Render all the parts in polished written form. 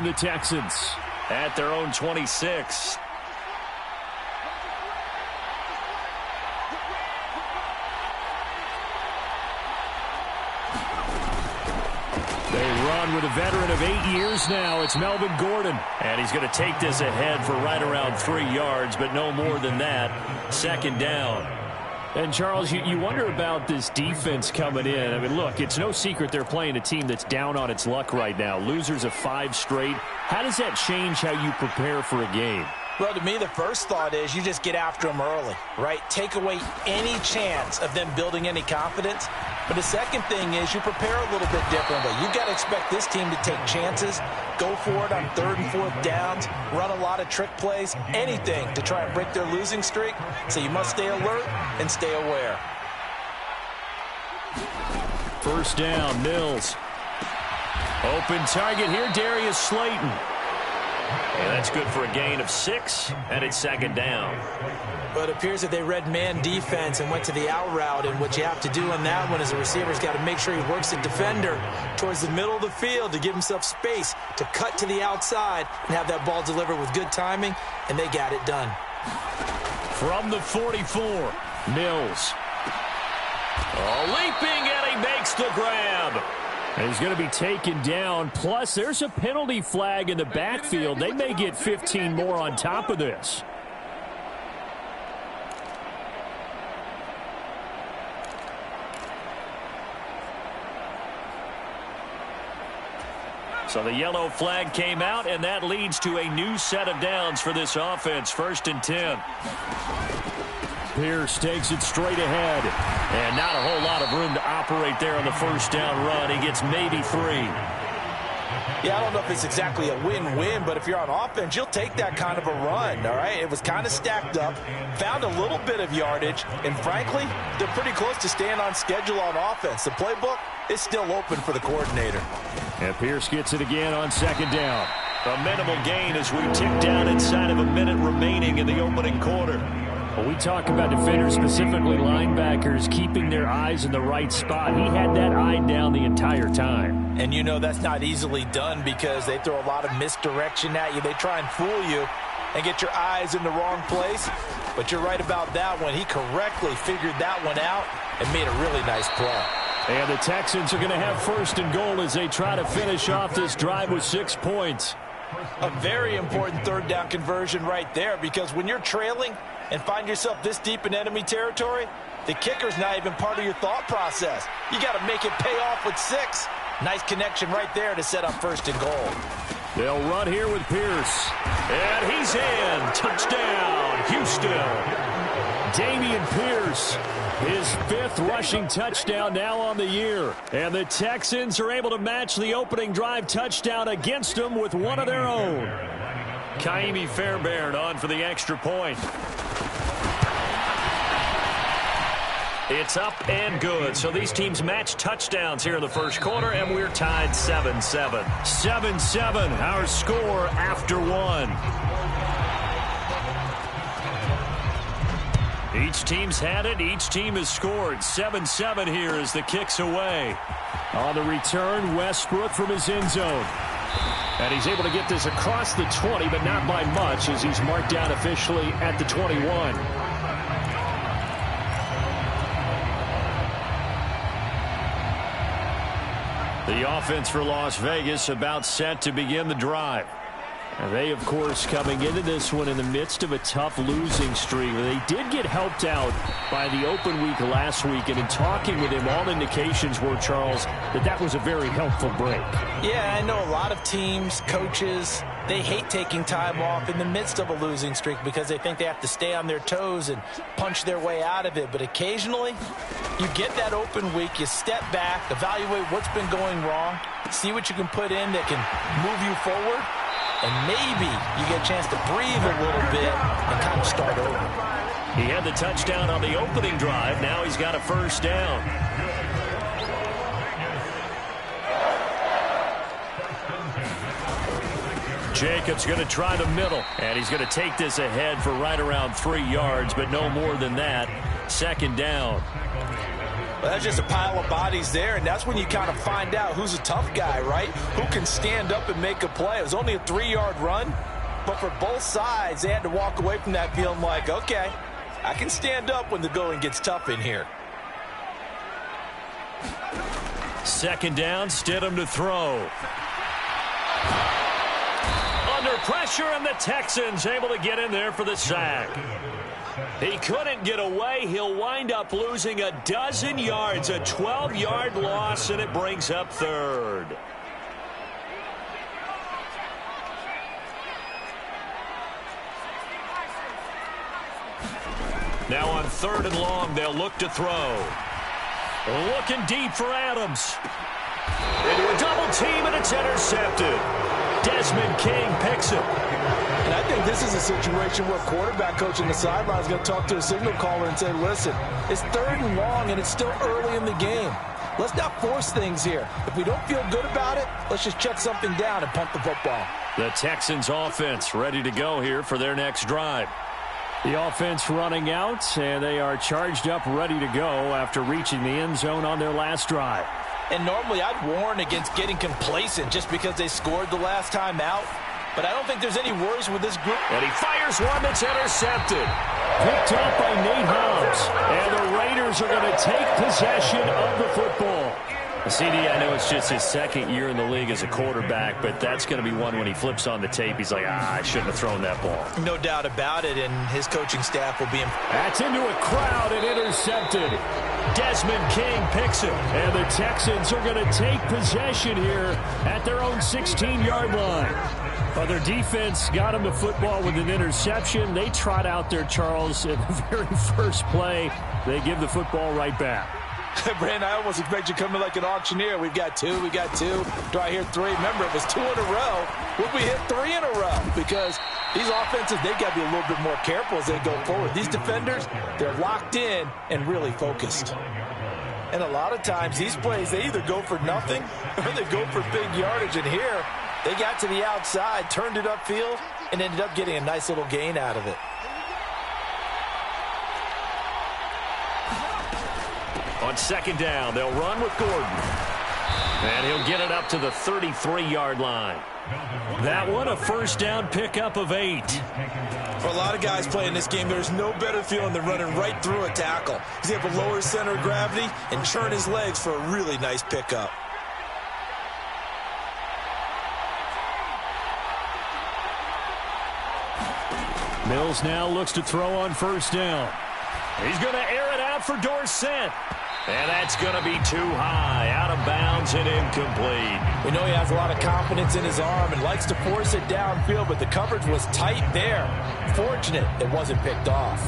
the Texans. At their own 26. They run with a veteran of 8 years now. It's Melvin Gordon. And he's going to take this ahead for right around 3 yards, but no more than that. Second down. And, Charles, you wonder about this defense coming in. I mean, look, it's no secret they're playing a team that's down on its luck right now. Losers of 5 straight. How does that change how you prepare for a game? Well, to me, the first thought is you just get after them early, right? Take away any chance of them building any confidence. But the second thing is you prepare a little bit differently. You've got to expect this team to take chances, go for it on 3rd and 4th downs, run a lot of trick plays, anything to try and break their losing streak. So you must stay alert and stay aware. First down, Mills. Open target here, Darius Slayton. And that's good for a gain of 6, and it's second down. But it appears that they read man defense and went to the out route, and what you have to do on that one is the receiver's got to make sure he works the defender towards the middle of the field to give himself space to cut to the outside and have that ball delivered with good timing, and they got it done. From the 44, Mills. Leaping, and he makes the grab. And he's going to be taken down. Plus, there's a penalty flag in the backfield. They may get 15 more on top of this. So the yellow flag came out, and that leads to a new set of downs for this offense. 1st and 10. Pierce takes it straight ahead. And not a whole lot of room to operate there on the first down run. He gets maybe 3. Yeah, I don't know if it's exactly a win-win, but if you're on offense, you'll take that kind of a run, all right? It was kind of stacked up, found a little bit of yardage, and frankly, they're pretty close to staying on schedule on offense. The playbook is still open for the coordinator. And Pierce gets it again on 2nd down. A minimal gain as we tick down inside of a minute remaining in the opening quarter. Well, we talk about defenders, specifically linebackers, keeping their eyes in the right spot. He had that eye down the entire time. And you know that's not easily done because they throw a lot of misdirection at you. They try and fool you and get your eyes in the wrong place. But you're right about that one. He correctly figured that one out and made a really nice play. And the Texans are going to have 1st and goal as they try to finish off this drive with 6 points. A very important 3rd down conversion right there, because when you're trailing and find yourself this deep in enemy territory, the kicker's not even part of your thought process. You got to make it pay off with 6. Nice connection right there to set up 1st and goal. They'll run here with Pierce. And he's in. Touchdown, Houston. Dameon Pierce, his 5th rushing touchdown now on the year. And the Texans are able to match the opening drive touchdown against them with one of their own. Kaimi Fairbairn on for the extra point. It's up and good. So these teams match touchdowns here in the first quarter, and we're tied 7-7. 7-7, our score after 1. Each team's had it. Each team has scored. 7-7 here as the kick's away. On the return, Westbrook from his end zone. And he's able to get this across the 20, but not by much, as he's marked down officially at the 21. The offense for Las Vegas about set to begin the drive. And they, of course, coming into this one in the midst of a tough losing streak. They did get helped out by the open week last week, and in talking with him, all indications were, Charles, that was a very helpful break. Yeah, I know a lot of teams, coaches, they hate taking time off in the midst of a losing streak because they think they have to stay on their toes and punch their way out of it. But occasionally, you get that open week, you step back, evaluate what's been going wrong, see what you can put in that can move you forward, and maybe you get a chance to breathe a little bit and kind of start over. He had the touchdown on the opening drive. Now he's got a first down. Jacobs going to try the middle, and he's going to take this ahead for right around 3 yards, but no more than that. Second down. That's just a pile of bodies there, and that's when you kind of find out who's a tough guy, right? Who can stand up and make a play. It was only a 3-yard run, but for both sides, they had to walk away from that feeling like, okay, I can stand up when the going gets tough in here. Second down, Stidham to throw. Under pressure, and the Texans able to get in there for the sack. He couldn't get away. He'll wind up losing a dozen yards, a 12-yard loss, and it brings up third. Now on 3rd and long, they'll look to throw. Looking deep for Adams. Into a double team, and it's intercepted. Desmond King picks it. And I think this is a situation where quarterback coach on the sideline is going to talk to a signal caller and say, listen, it's 3rd and long, and it's still early in the game. Let's not force things here. If we don't feel good about it, let's just check something down and punt the football. The Texans offense ready to go here for their next drive. The offense running out, and they are charged up, ready to go after reaching the end zone on their last drive. And normally I'd warn against getting complacent just because they scored the last time out. But I don't think there's any worries with this group. And he fires one that's intercepted. Picked up by Nate Hobbs. And the Raiders are going to take possession of the football. CD, I know it's just his 2nd year in the league as a quarterback, but that's going to be one when he flips on the tape. He's like, I shouldn't have thrown that ball. No doubt about it, and his coaching staff will be in. That's into a crowd and intercepted. Desmond King picks it. And the Texans are going to take possession here at their own 16-yard line. But their defense got him the football with an interception. They trot out there, Charles, in the very first play. They give the football right back. Brandon, I almost expect you to come in like an auctioneer. We've got 2, we got 2. Do I hear 3? Remember, it was 2 in a row. Would we hit 3 in a row? Because these offenses, they got to be a little bit more careful as they go forward. These defenders, they're locked in and really focused. And a lot of times, these plays, they either go for nothing or they go for big yardage. And here, they got to the outside, turned it upfield, and ended up getting a nice little gain out of it. On 2nd down, they'll run with Gordon. And he'll get it up to the 33-yard line. That one, a first down pickup of 8. For a lot of guys playing this game, there's no better feeling than running right through a tackle. He's able to lower his center of gravity and churn his legs for a really nice pickup. Mills now looks to throw on 1st down. He's going to air it out for Dorsett. And that's going to be too high, out of bounds and incomplete. We know he has a lot of confidence in his arm and likes to force it downfield, but the coverage was tight there. Fortunate it wasn't picked off.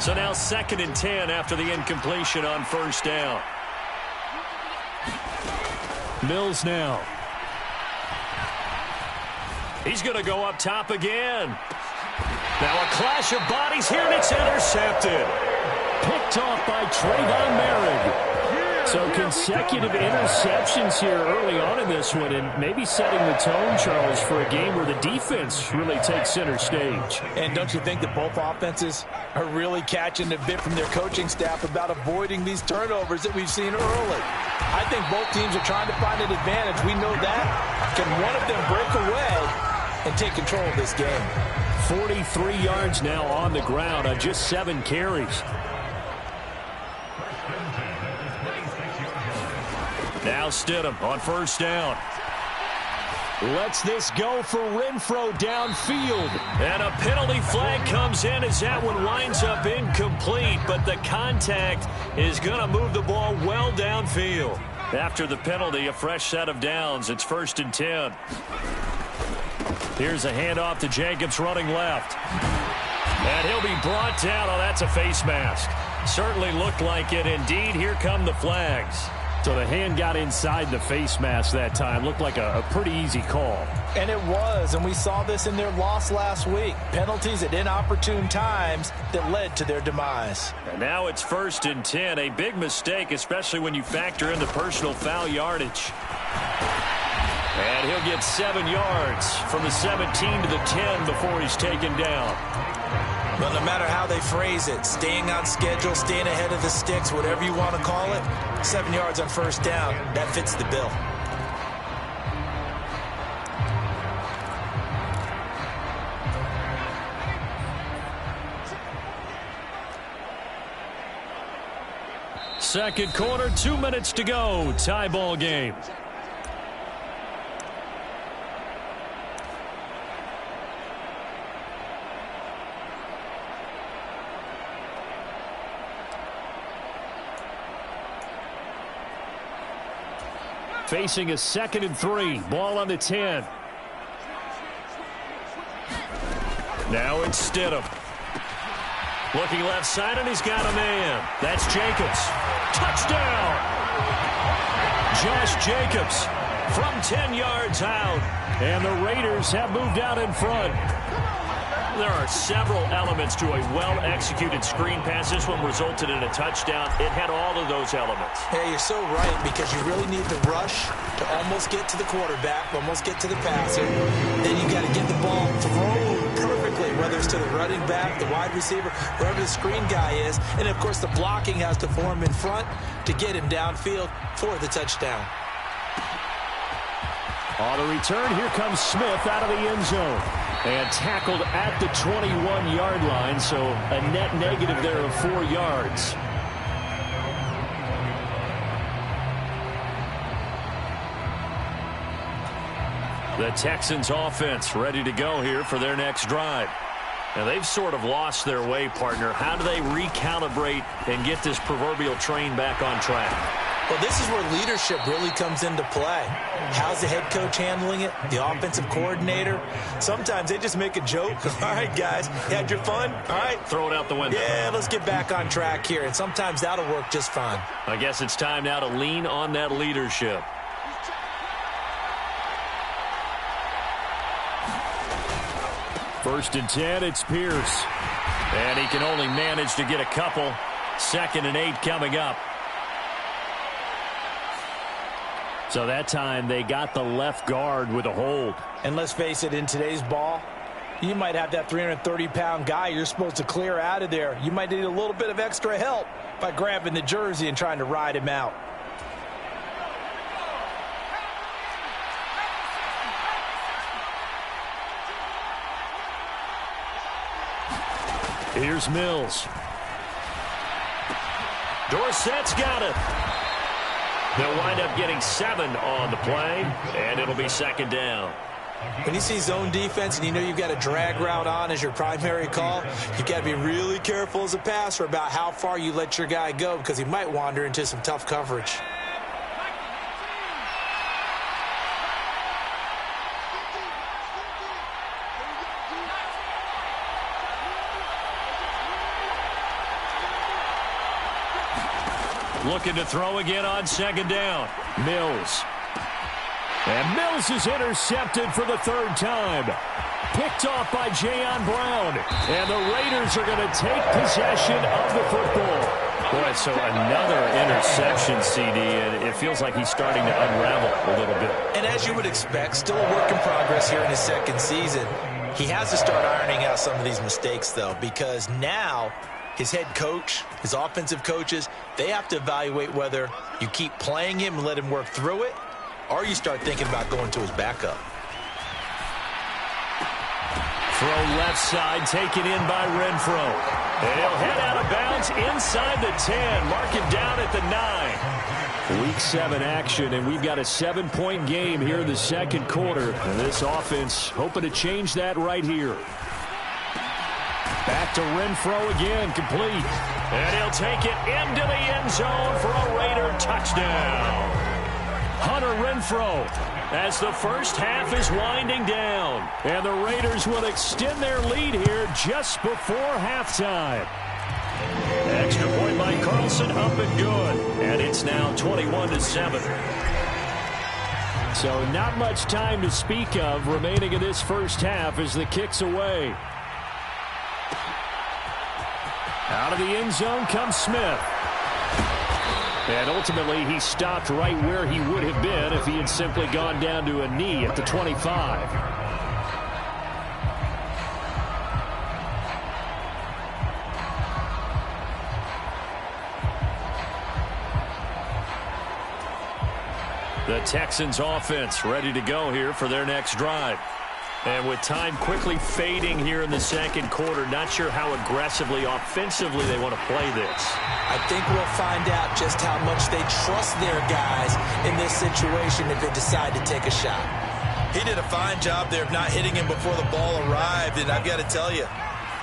So now 2nd and 10 after the incompletion on 1st down. Mills now. He's going to go up top again. Now a clash of bodies here, and it's intercepted. Picked off by Trayvon Merrick. So consecutive interceptions here early on in this one, and maybe setting the tone, Charles, for a game where the defense really takes center stage. And don't you think that both offenses are really catching a bit from their coaching staff about avoiding these turnovers that we've seen early? I think both teams are trying to find an advantage. We know that. Can one of them break away and take control of this game? 43 yards now on the ground on just 7 carries. Now Stidham on 1st down. Lets this go for Renfro downfield. And a penalty flag comes in as that one winds up incomplete, but the contact is going to move the ball well downfield. After the penalty, a fresh set of downs. It's 1st and 10. Here's a handoff to Jacobs running left. And he'll be brought down. Oh, that's a face mask. Certainly looked like it. Indeed, here come the flags. So the hand got inside the face mask that time. Looked like a pretty easy call. And it was, and we saw this in their loss last week. Penalties at inopportune times that led to their demise. And now it's 1st and 10. A big mistake, especially when you factor in the personal foul yardage. And he'll get 7 yards from the 17 to the 10 before he's taken down. Well, no matter how they phrase it, staying on schedule, staying ahead of the sticks, whatever you want to call it, 7 yards on first down, that fits the bill. Second quarter, 2 minutes to go. Tie ball game. Facing a 2nd and 3. Ball on the 10. Now it's Stidham. Looking left side, and he's got a man. That's Jacobs. Touchdown! Josh Jacobs from 10 yards out. And the Raiders have moved out in front. There are several elements to a well-executed screen pass. This one resulted in a touchdown. It had all of those elements. Hey, you're so right, because you really need the rush to almost get to the quarterback, almost get to the passer. Then you got to get the ball thrown perfectly, whether it's to the running back, the wide receiver, wherever the screen guy is. And, of course, the blocking has to form in front to get him downfield for the touchdown. On the return, here comes Smith out of the end zone. And tackled at the 21-yard line, so a net negative there of 4 yards. The Texans offense ready to go here for their next drive. Now, they've sort of lost their way, partner. How do they recalibrate and get this proverbial train back on track? Well, this is where leadership really comes into play. How's the head coach handling it? The offensive coordinator? Sometimes they just make a joke. All right, guys, you had your fun? All right. Throw it out the window. Yeah, let's get back on track here. And sometimes that'll work just fine. I guess it's time now to lean on that leadership. First and 10, it's Pierce. And he can only manage to get a couple. 2nd and 8 coming up. So that time they got the left guard with a hold. And let's face it, in today's ball, you might have that 330-pound guy you're supposed to clear out of there. You might need a little bit of extra help by grabbing the jersey and trying to ride him out. Here's Mills. Dorsett's got it. They'll wind up getting 7 on the play, and it'll be 2nd down. When you see zone defense and you know you've got a drag route on as your primary call, you've got to be really careful as a passer about how far you let your guy go, because he might wander into some tough coverage. Looking to throw again on 2nd down. Mills. And Mills is intercepted for the 3rd time. Picked off by Jayon Brown. And the Raiders are going to take possession of the football. Boy, so another interception, CD, and it feels like he's starting to unravel a little bit. And as you would expect, still a work in progress here in his 2nd season. He has to start ironing out some of these mistakes, though, because now his head coach, his offensive coaches, they have to evaluate whether you keep playing him and let him work through it, or you start thinking about going to his backup. Throw left side, taken in by Renfro. And he'll head out of bounds inside the 10. Mark it down at the 9. Week 7 action, and we've got a 7-point game here in the 2nd quarter. And this offense hoping to change that right here. Back to Renfro again, complete. And he'll take it into the end zone for a Raider touchdown. Hunter Renfro, as the first half is winding down. And the Raiders will extend their lead here just before halftime. Extra point by Carlson, up and good. And it's now 21-7. So not much time to speak of remaining in this first half as the kick's away. Out of the end zone comes Smith. And ultimately, he stopped right where he would have been if he had simply gone down to a knee at the 25. The Texans offense ready to go here for their next drive. And with time quickly fading here in the second quarter, not sure how aggressively, offensively they want to play this. I think we'll find out just how much they trust their guys in this situation if they decide to take a shot. He did a fine job there of not hitting him before the ball arrived, and I've got to tell you,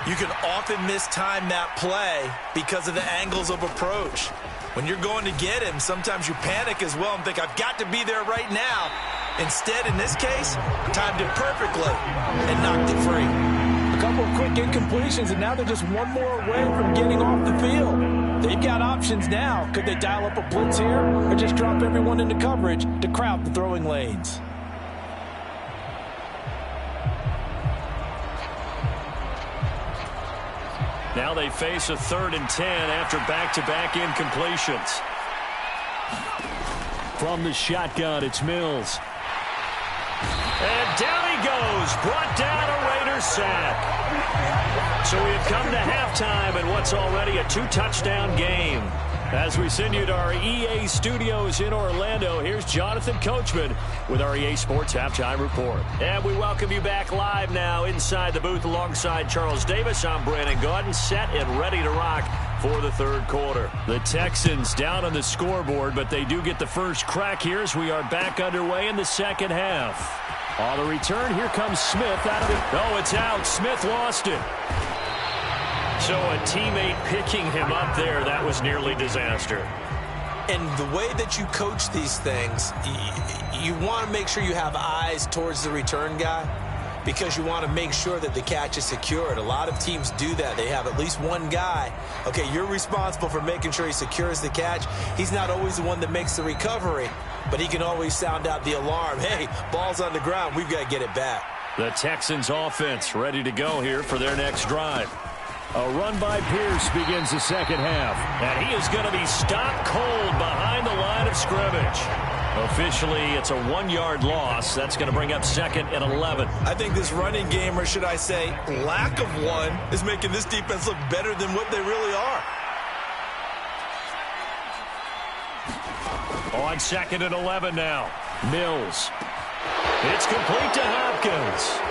you can often mistime that play because of the angles of approach. When you're going to get him, sometimes you panic as well and think, I've got to be there right now. Instead, in this case, timed it perfectly and knocked it free. A couple of quick incompletions, and now they're just one more away from getting off the field. They've got options now. Could they dial up a blitz here or just drop everyone into coverage to crowd the throwing lanes? Now they face a 3rd and 10 after back-to-back incompletions. From the shotgun, it's Mills. And down he goes, brought down a Raiders sack. So we have come to halftime in what's already a 2-touchdown game. As we send you to our EA studios in Orlando, here's Jonathan Coachman with our EA Sports Halftime Report. And we welcome you back live now inside the booth alongside Charles Davis. I'm Brandon Gaudin, set and ready to rock for the third quarter. The Texans down on the scoreboard, but they do get the first crack here as we are back underway in the second half. On the return, here comes Smith out of it. Oh, it's out. Smith lost it. So a teammate picking him up there, that was nearly disaster. And the way that you coach these things, you want to make sure you have eyes towards the return guy because you want to make sure that the catch is secured. A lot of teams do that. They have at least one guy. Okay, you're responsible for making sure he secures the catch. He's not always the one that makes the recovery, but he can always sound out the alarm. Hey, ball's on the ground. We've got to get it back. The Texans offense ready to go here for their next drive. A run by Pierce begins the second half. And he is going to be stopped cold behind the line of scrimmage. Officially, it's a 1-yard loss. That's going to bring up 2nd and 11. I think this running game, or should I say lack of one, is making this defense look better than what they really are. On 2nd and 11 now. Mills. It's complete to Hopkins.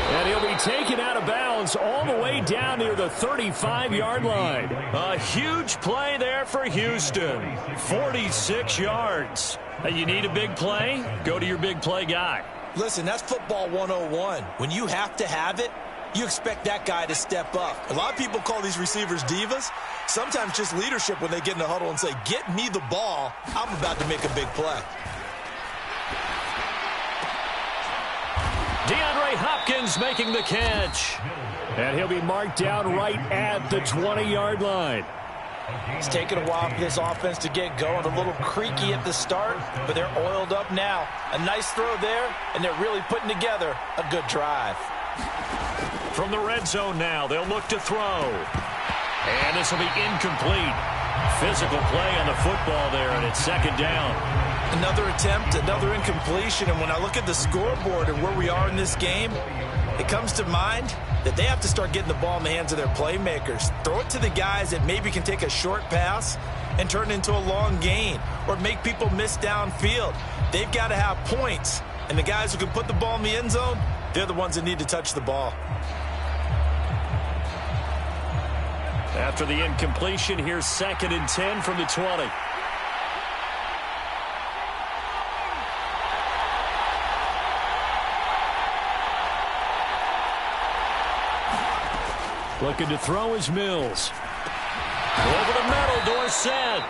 And he'll be taken out of bounds all the way down near the 35-yard line. A huge play there for Houston. 46 yards. You need a big play? Go to your big play guy. Listen, that's football 101. When you have to have it, you expect that guy to step up. A lot of people call these receivers divas. Sometimes just leadership when they get in the huddle and say, get me the ball. I'm about to make a big play. DeAndre Hopkins making the catch. And he'll be marked down right at the 20-yard line. It's taken a while for this offense to get going. A little creaky at the start, but they're oiled up now. A nice throw there, and they're really putting together a good drive. From the red zone now, they'll look to throw. And this will be incomplete. Physical play on the football there, and it's 2nd down. Another attempt, another incompletion, and when I look at the scoreboard and where we are in this game, it comes to mind that they have to start getting the ball in the hands of their playmakers. Throw it to the guys that maybe can take a short pass and turn it into a long gain or make people miss downfield. They've got to have points, and the guys who can put the ball in the end zone, they're the ones that need to touch the ball. After the incompletion, here's 2nd and 10 from the 20. Looking to throw is Mills. Over the middle, Dorsett.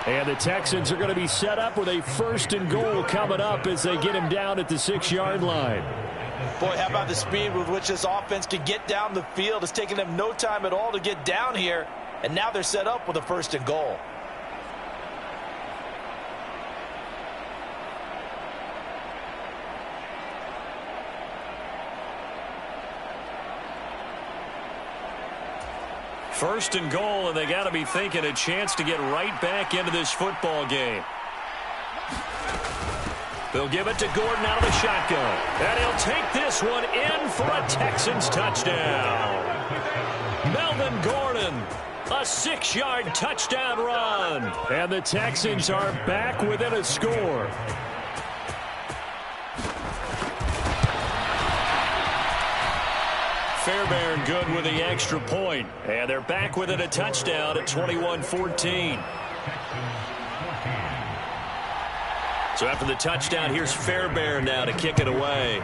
And the Texans are going to be set up with a 1st and goal coming up as they get him down at the 6-yard line. Boy, how about the speed with which this offense can get down the field? It's taken them no time at all to get down here, and now they're set up with a 1st and goal. First and goal, and they got to be thinking a chance to get right back into this football game. They'll give it to Gordon out of the shotgun. And he'll take this one in for a Texans touchdown. Melvin Gordon, a 6-yard touchdown run. And the Texans are back within a score. Fairbairn good with the extra point. And they're back within a touchdown at 21-14. So after the touchdown, here's Fairbairn now to kick it away.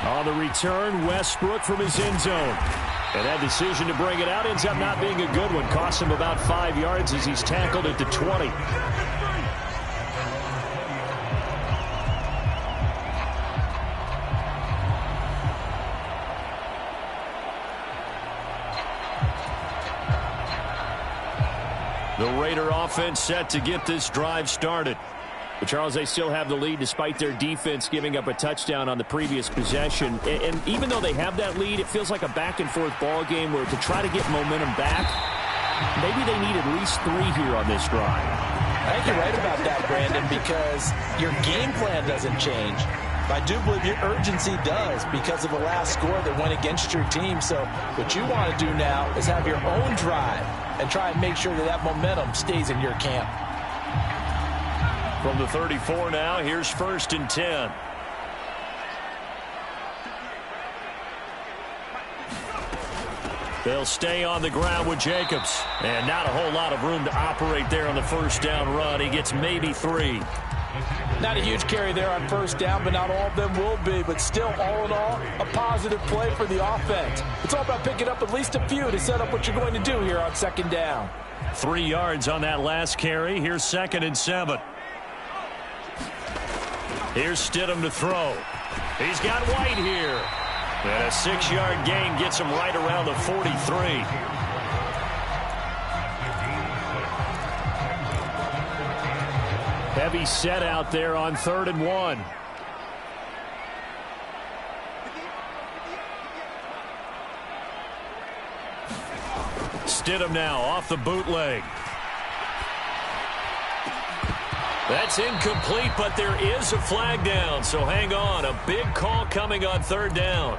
On the return, Westbrook from his end zone. And that decision to bring it out ends up not being a good one. Costs him about 5 yards as he's tackled at the 20. The Raider offense set to get this drive started. But Charles, they still have the lead despite their defense giving up a touchdown on the previous possession. And even though they have that lead, it feels like a back-and-forth ball game where to try to get momentum back, maybe they need at least 3 here on this drive. I think you're right about that, Brandon, because your game plan doesn't change. I do believe your urgency does because of the last score that went against your team. So what you want to do now is have your own drive and try and make sure that that momentum stays in your camp. From the 34 now, here's 1st and 10. They'll stay on the ground with Jacobs. And not a whole lot of room to operate there on the first down run. He gets maybe 3. Not a huge carry there on first down, but not all of them will be. But still, all in all, a positive play for the offense. It's all about picking up at least a few to set up what you're going to do here on 2nd down. 3 yards on that last carry. Here's 2nd and 7. Here's Stidham to throw. He's got White here. And a 6-yard gain gets him right around the 43. Heavy set out there on 3rd and 1. Stidham now off the bootleg. That's incomplete, but there is a flag down, so hang on. A big call coming on 3rd down.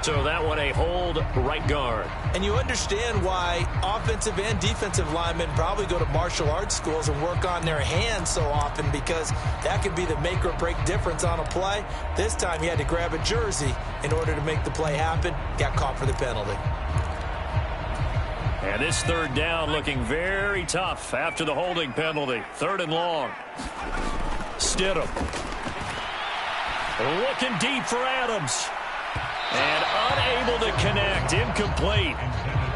So that one a hold right guard. And you understand why offensive and defensive linemen probably go to martial arts schools and work on their hands so often, because that could be the make or break difference on a play. This time he had to grab a jersey in order to make the play happen. Got caught for the penalty. And this 3rd down looking very tough after the holding penalty. 3rd and long. Stidham. Looking deep for Adams. And unable to connect. Incomplete.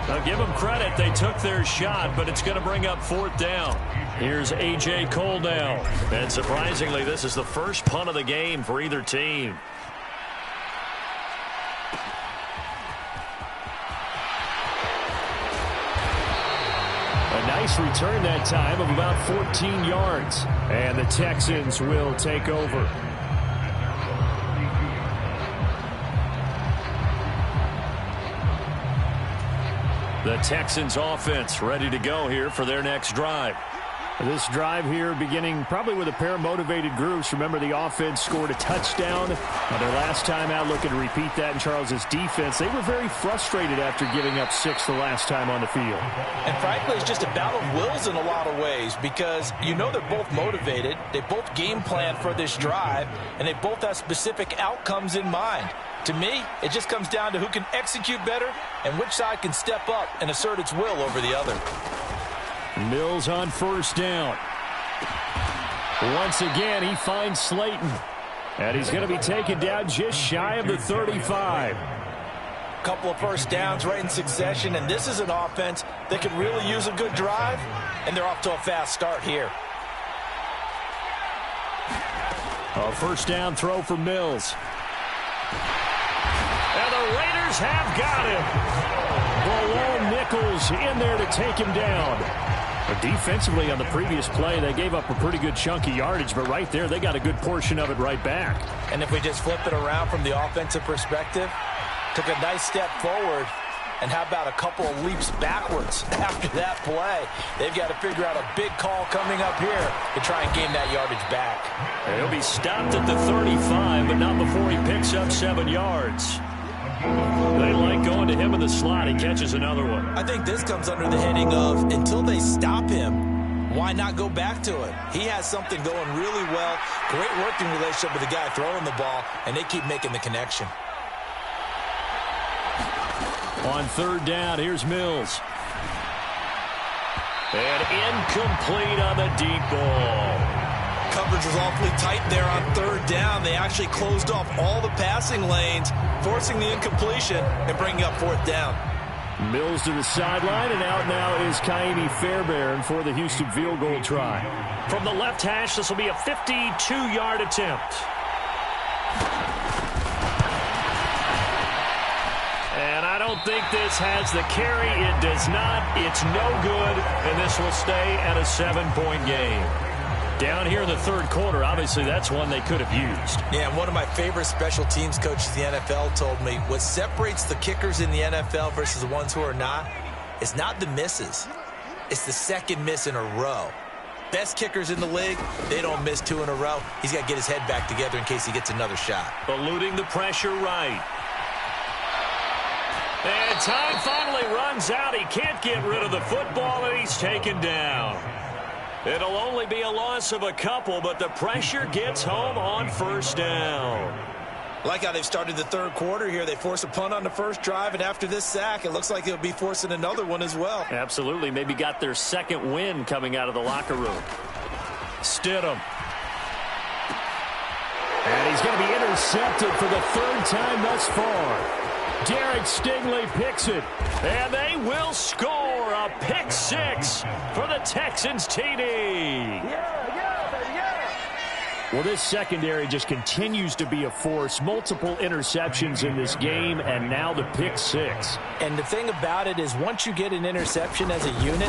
Now give them credit. They took their shot, but it's going to bring up 4th down. Here's A.J. Cole now. And surprisingly, this is the first punt of the game for either team. A nice return that time of about 14 yards. And the Texans will take over. The Texans offense ready to go here for their next drive. This drive here beginning probably with a pair of motivated groups. Remember, the offense scored a touchdown on their last time out. Looking to repeat that in Charles's defense. They were very frustrated after giving up 6 the last time on the field. And frankly, it's just a battle of wills in a lot of ways, because you know they're both motivated. They both game plan for this drive, and they both have specific outcomes in mind. To me, it just comes down to who can execute better and which side can step up and assert its will over the other. Mills on first down. Once again, he finds Slayton. And he's going to be taken down just shy of the 35. Couple of first downs right in succession, and this is an offense that could really use a good drive, and they're off to a fast start here. A first down throw for Mills. And the Raiders have got him. Malone Nichols in there to take him down. Defensively on the previous play, they gave up a pretty good chunk of yardage, but right there, they got a good portion of it right back. And if we just flip it around from the offensive perspective, took a nice step forward, and how about a couple of leaps backwards after that play? They've got to figure out a big call coming up here to try and gain that yardage back. He'll be stopped at the 35, but not before he picks up 7 yards. They like going to him in the slot. He catches another one. I think this comes under the heading of until they stop him, why not go back to him? He has something going really well. Great working relationship with the guy throwing the ball, and they keep making the connection. On 3rd down, here's Mills. And incomplete on the deep ball. Coverage was awfully tight there on 3rd down. They actually closed off all the passing lanes, forcing the incompletion and bringing up 4th down. Mills to the sideline, and out now is Kaimi Fairbairn for the Houston field goal try. From the left hash, this will be a 52-yard attempt. And I don't think this has the carry. It does not. It's no good, and this will stay at a 7-point game. Down here in the 3rd quarter, obviously that's one they could have used. Yeah, and one of my favorite special teams coaches in the NFL told me what separates the kickers in the NFL versus the ones who are not is not the misses. It's the second miss in a row. Best kickers in the league, they don't miss 2 in a row. He's got to get his head back together in case he gets another shot. Eluding the pressure right. And time finally runs out. He can't get rid of the football, and he's taken down. It'll only be a loss of a couple, but the pressure gets home on 1st down. Like how they've started the 3rd quarter here. They force a punt on the first drive, and after this sack, it looks like they'll be forcing another one as well. Absolutely. Maybe got their 2nd win coming out of the locker room. Stidham. And he's going to be intercepted for the 3rd time thus far. Derek Stingley picks it, and they will score a pick 6 for the Texans TD. Well, this secondary just continues to be a force. Multiple interceptions in this game, and now the pick 6. And the thing about it is once you get an interception as a unit,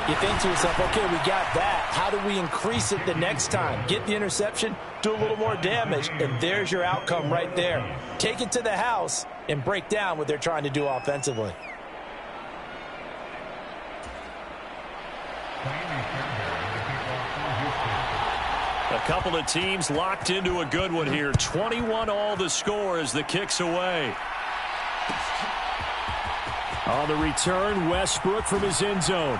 you think to yourself, okay, we got that. How do we increase it the next time? Get the interception, do a little more damage, and there's your outcome right there. Take it to the house and break down what they're trying to do offensively. A couple of teams locked into a good one here. 21 all the score as the kick's away. On the return, Westbrook from his end zone.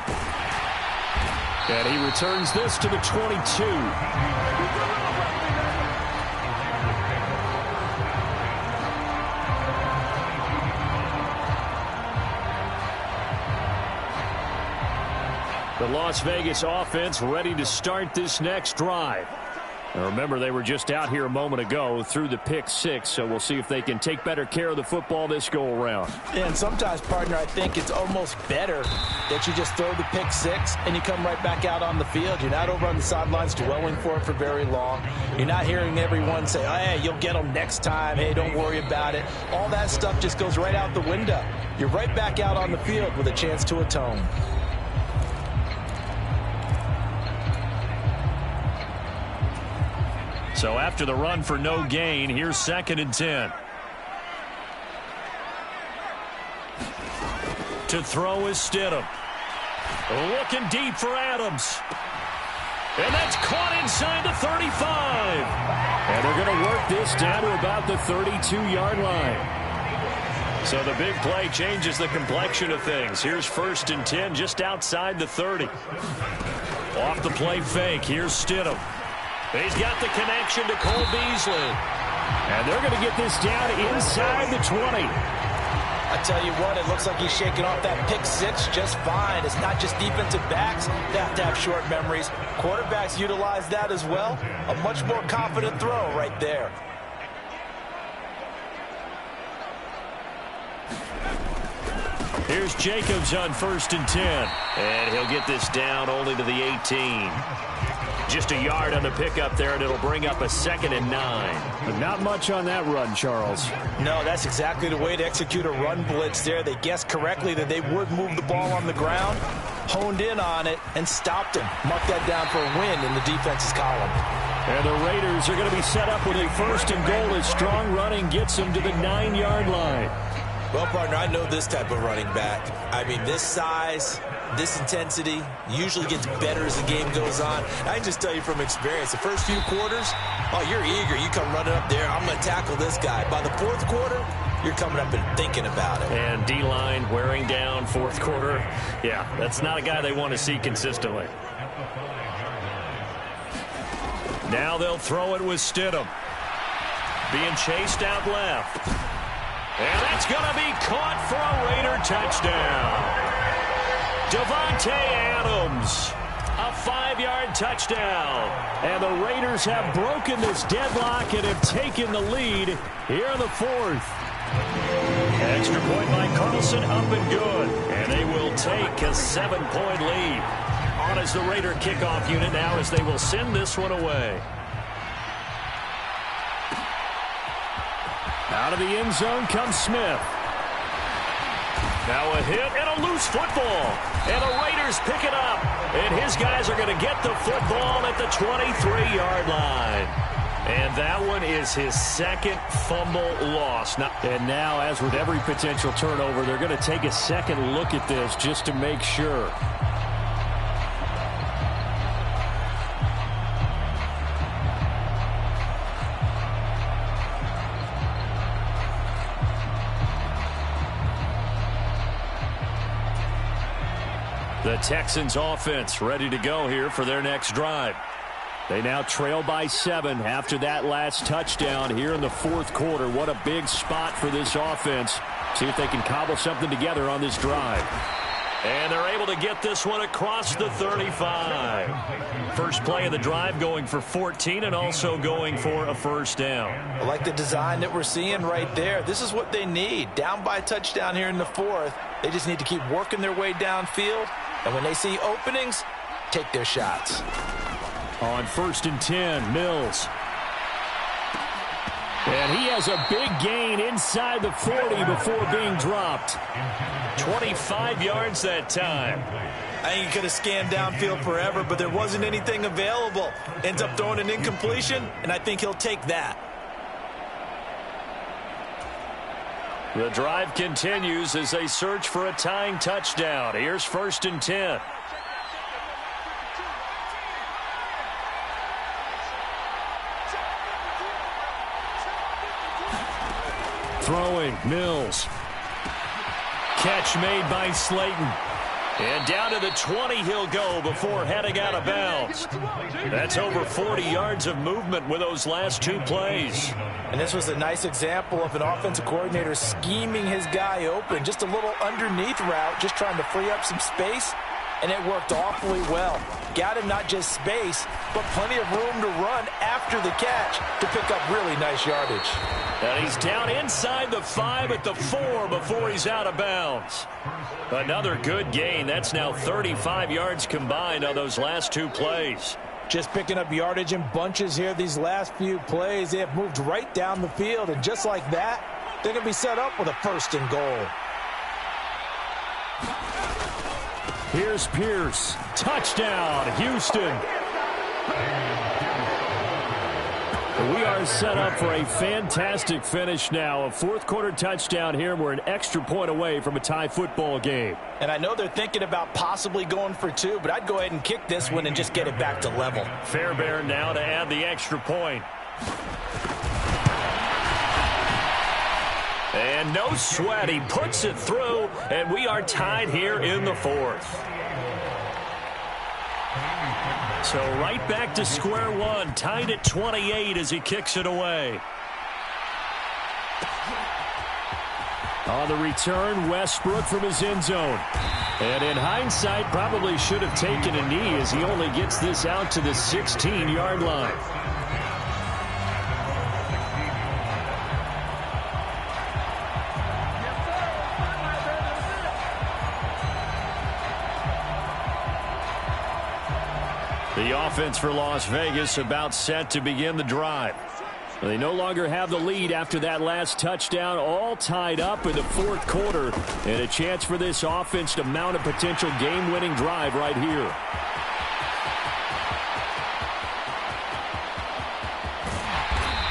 And he returns this to the 22. The Las Vegas offense ready to start this next drive. And remember, they were just out here a moment ago through the pick 6, so we'll see if they can take better care of the football this go-around. And sometimes, partner, I think it's almost better that you just throw the pick 6 and you come right back out on the field. You're not over on the sidelines dwelling for it for very long. You're not hearing everyone say, oh, hey, you'll get them next time. Hey, don't worry about it. All that stuff just goes right out the window. You're right back out on the field with a chance to atone. So after the run for no gain, here's 2nd and 10. To throw is Stidham. Looking deep for Adams. And that's caught inside the 35. And they're going to work this down to about the 32-yard line. So the big play changes the complexion of things. Here's 1st and 10 just outside the 30. Off the play fake, here's Stidham. He's got the connection to Cole Beasley. And they're going to get this down inside the 20. I tell you what, it looks like he's shaking off that pick 6 just fine. It's not just defensive backs that have to have short memories. Quarterbacks utilize that as well. A much more confident throw right there. Here's Jacobs on 1st and 10. And he'll get this down only to the 18. Just a yard on the pickup there, and it'll bring up a 2nd and 9. But not much on that run, Charles. No, that's exactly the way to execute a run blitz there. They guessed correctly that they would move the ball on the ground, honed in on it, and stopped him. Mark that down for a win in the defense's column. And the Raiders are going to be set up with a 1st and goal as strong running gets them to the 9-yard line. Well, partner, I know this type of running back. I mean, this size, this intensity usually gets better as the game goes on. I can just tell you from experience, the first few quarters, oh, you're eager. You come running up there, I'm going to tackle this guy. By the 4th quarter, you're coming up and thinking about it. And D-line wearing down 4th quarter. Yeah, that's not a guy they want to see consistently. Now they'll throw it with Stidham. Being chased out left. And that's going to be caught for a Raider touchdown. Devontae Adams, a 5-yard touchdown. And the Raiders have broken this deadlock and have taken the lead here in the 4th. Extra point by Carlson, up and good. And they will take a 7-point lead. On as the Raider kickoff unit now as they will send this one away. Out of the end zone comes Smith. Now a hit and a loose football. And the Raiders pick it up. And his guys are going to get the football at the 23-yard line. And that one is his 2nd fumble loss. And now, as with every potential turnover, they're going to take a second look at this just to make sure. The Texans offense ready to go here for their next drive. They now trail by 7 after that last touchdown here in the 4th quarter. What a big spot for this offense. See if they can cobble something together on this drive. And they're able to get this one across the 35. First play of the drive going for 14 and also going for a 1st down. I like the design that we're seeing right there. This is what they need. Down by a touchdown here in the 4th. They just need to keep working their way downfield. And when they see openings, take their shots. On 1st and 10, Mills. And he has a big gain inside the 40 before being dropped. 25 yards that time. I think he could have scanned downfield forever, but there wasn't anything available. Ends up throwing an incompletion, and I think he'll take that. The drive continues as they search for a tying touchdown. Here's 1st and 10. Throwing, Mills. Catch made by Slayton. And down to the 20 he'll go before heading out of bounds. That's over 40 yards of movement with those last 2 plays. And this was a nice example of an offensive coordinator scheming his guy open. Just a little underneath route, just trying to free up some space. And it worked awfully well. Got him not just space, but plenty of room to run after the catch to pick up really nice yardage. And he's down inside the 5 at the 4 before he's out of bounds. Another good gain. That's now 35 yards combined on those last 2 plays. Just picking up yardage in bunches here these last few plays. They have moved right down the field, and just like that, they're going to be set up with a 1st and goal. Here's Pierce. Touchdown, Houston. We are set up for a fantastic finish now. A 4th quarter touchdown here. We're an extra point away from a tie football game. And I know they're thinking about possibly going for 2, but I'd go ahead and kick this one and just get it back to level. Fairbairn now to add the extra point. And no sweat. He puts it through, and we are tied here in the 4th. So right back to square one, tied at 28 as he kicks it away. On the return, Westbrook from his end zone. And in hindsight, probably should have taken a knee as he only gets this out to the 16-yard line. The offense for Las Vegas about set to begin the drive. They no longer have the lead after that last touchdown, all tied up in the fourth quarter, and a chance for this offense to mount a potential game-winning drive right here.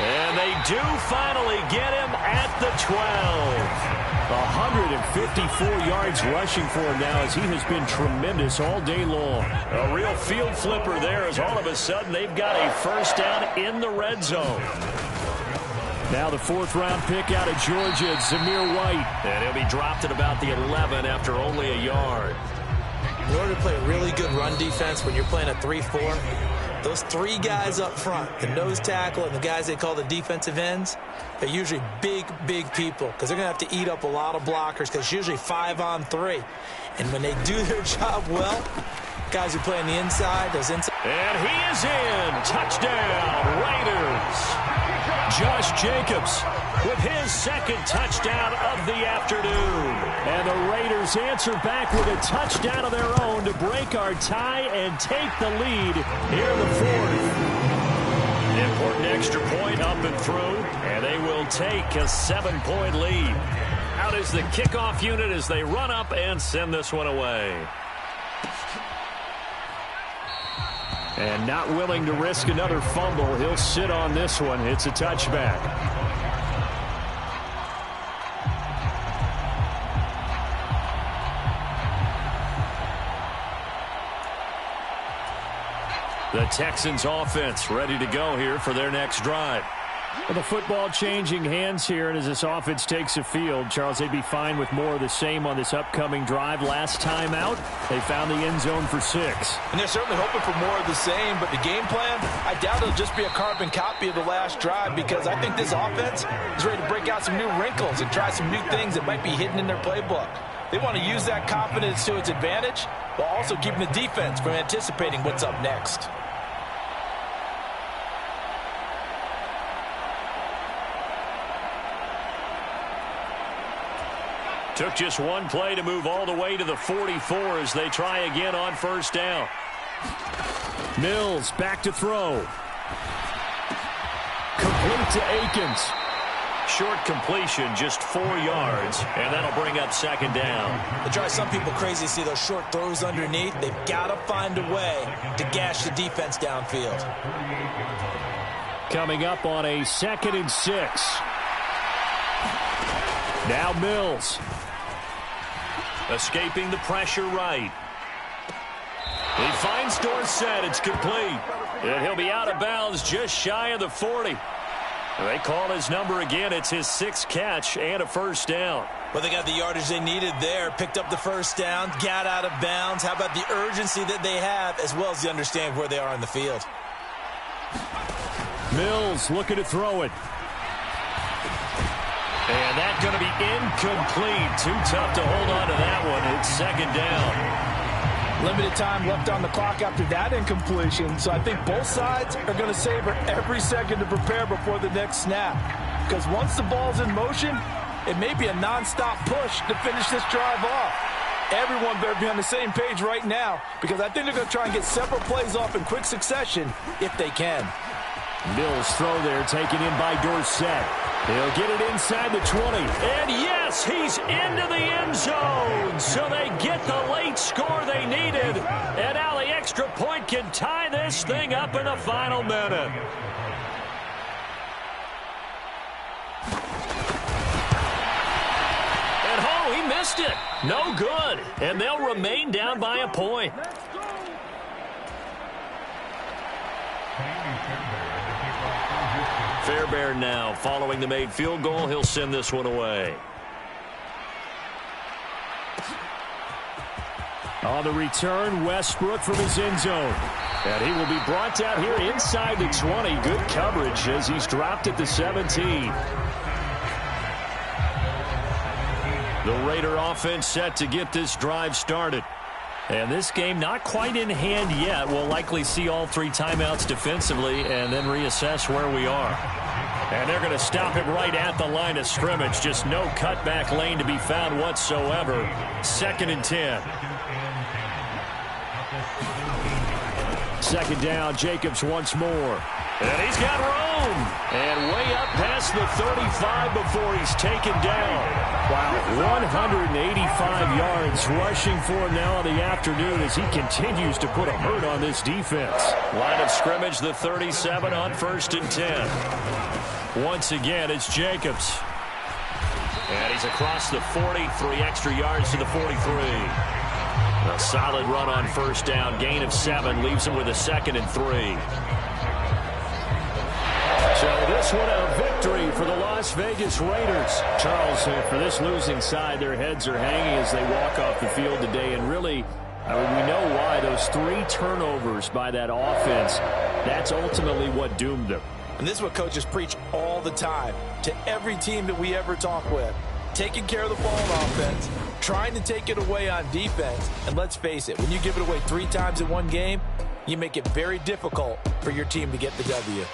And they do finally get him at the 12. 154 yards rushing for him now as he has been tremendous all day long. A real field flipper there as all of a sudden they've got a first down in the red zone. Now the fourth-round pick out of Georgia, Zamir White. And he'll be dropped at about the 11 after only a yard. In order to play really good run defense when you're playing a 3-4, those three guys up front, the nose tackle and the guys they call the defensive ends, they're usually big, big people because they're going to have to eat up a lot of blockers because it's usually 5-on-3. And when they do their job well, guys who play on the inside, those inside. And he is in. Touchdown, Raiders. Josh Jacobs with his second touchdown of the afternoon. And the Raiders answer back with a touchdown of their own to break our tie and take the lead here in the fourth. Important extra point up and through, and they will take a 7-point lead. Out is the kickoff unit as they run up and send this one away. And not willing to risk another fumble, he'll sit on this one. It's a touchback. The Texans offense ready to go here for their next drive. Well, the football changing hands here, and as this offense takes the field, Charles, they'd be fine with more of the same on this upcoming drive. Last time out, they found the end zone for 6. And they're certainly hoping for more of the same, but the game plan, I doubt it'll just be a carbon copy of the last drive because I think this offense is ready to break out some new wrinkles and try some new things that might be hidden in their playbook. They want to use that confidence to its advantage while also keeping the defense from anticipating what's up next. Took just one play to move all the way to the 44 as they try again on first down. Mills back to throw. Complete to Akins. Short completion, just 4 yards, and that'll bring up second down. It drives some people crazy to see those short throws underneath. They've got to find a way to gash the defense downfield. Coming up on a 2nd and 6. Now Mills. Escaping the pressure right. He finds Dorsett. It's complete. And he'll be out of bounds just shy of the 40. They call his number again. It's his 6th catch and a first down. Well, they got the yardage they needed there. Picked up the first down. Got out of bounds. How about the urgency that they have as well as the understanding where they are in the field. Mills looking to throw it. And that's going to be incomplete. Too tough to hold on to that one. It's second down. Limited time left on the clock after that incompletion. So I think both sides are going to savor every second to prepare before the next snap. Because once the ball's in motion, it may be a nonstop push to finish this drive off. Everyone better be on the same page right now because I think they're going to try and get several plays off in quick succession if they can. Mills throw there taken in by Dorsett. He'll get it inside the 20. And yes, he's into the end zone. So they get the late score they needed. And now the extra point can tie this thing up in the final minute. And oh, he missed it. No good. And they'll remain down by a point. Fairbairn now following the made field goal. He'll send this one away. On the return, Westbrook from his end zone. And he will be brought down here inside the 20. Good coverage as he's dropped at the 17. The Raider offense set to get this drive started. And this game not quite in hand yet. We'll likely see all 3 timeouts defensively and then reassess where we are. And they're going to stop it right at the line of scrimmage. Just no cutback lane to be found whatsoever. 2nd and 10. Second down, Jacobs once more. And he's got room. And way up past the 35 before he's taken down. Wow, 185 yards rushing for him now in the afternoon as he continues to put a hurt on this defense. Line of scrimmage, the 37 on 1st and 10. Once again, it's Jacobs. And he's across the 40, 3 extra yards to the 43. A solid run on 1st down, gain of 7, leaves him with a 2nd and 3. So this one a victory for the Las Vegas Raiders. Charles, for this losing side, their heads are hanging as they walk off the field today. And really, we know why. Those 3 turnovers by that offense, that's ultimately what doomed them. And this is what coaches preach all the time to every team that we ever talk with. Taking care of the ball on offense, trying to take it away on defense. And let's face it, when you give it away 3 times in one game, you make it very difficult for your team to get the W.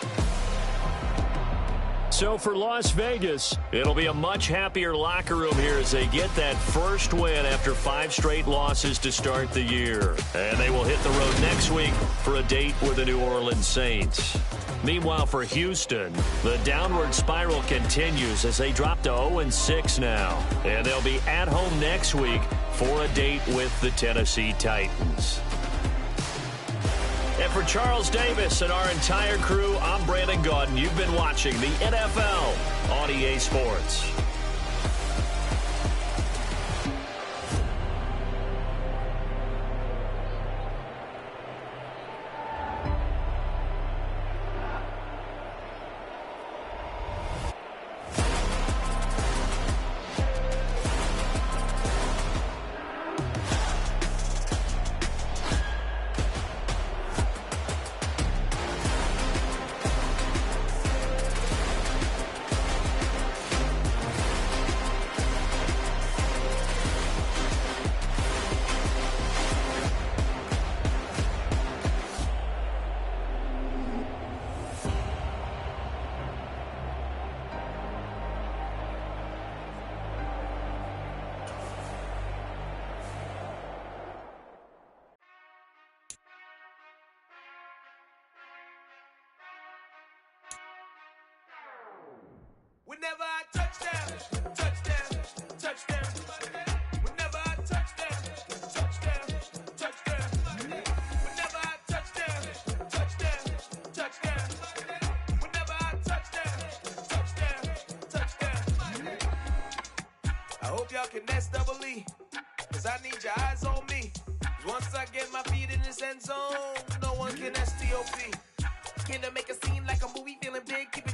So for Las Vegas, it'll be a much happier locker room here as they get that first win after 5 straight losses to start the year. And they will hit the road next week for a date with the New Orleans Saints. Meanwhile, for Houston, the downward spiral continues as they drop to 0-6 now. And they'll be at home next week for a date with the Tennessee Titans. And for Charles Davis and our entire crew, I'm Brandon Gaudin. You've been watching the NFL on EA Sports. Whenever I touchdown, touchdown, touchdown. Whenever I touchdown, touchdown, touchdown. Whenever I touchdown, touchdown, touchdown. Whenever I touchdown, touchdown, touchdown. I hope y'all can nest double E, 'cause I need your eyes on me. 'Cause once I get my feet in this end zone, no one can STOP. Can I make a scene like a movie, feeling big, keep it